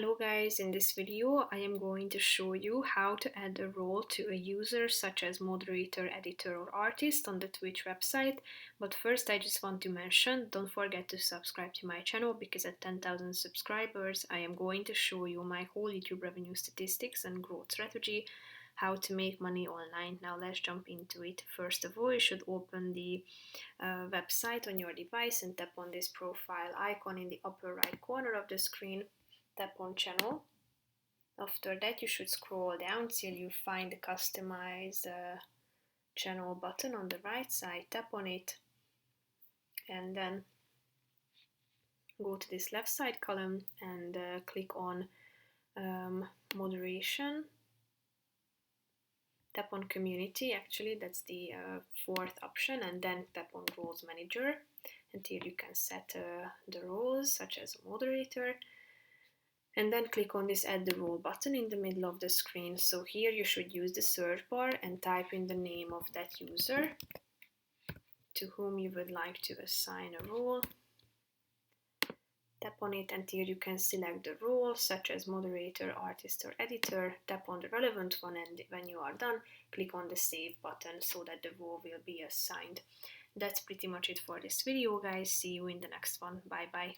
Hello guys, in this video I am going to show you how to add a role to a user such as moderator, editor or artist on the Twitch website. But first I just want to mention, don't forget to subscribe to my channel because at 10,000 subscribers I am going to show you my whole YouTube revenue statistics and growth strategy, how to make money online. Now let's jump into it. First of all, you should open the website on your device and tap on this profile icon in the upper right corner of the screen. Tap on channel. After that you should scroll down till you find the customize channel button on the right side. Tap on it and then go to this left side column and click on moderation. Tap on community, actually that's the fourth option, and then tap on roles manager, and here you can set the roles such as moderator. And then click on this add the role button in the middle of the screen. So here you should use the search bar and type in the name of that user to whom you would like to assign a role. Tap on it and here you can select the role such as moderator, artist or editor. Tap on the relevant one, and when you are done, click on the save button so that the role will be assigned. That's pretty much it for this video guys. See you in the next one. Bye bye.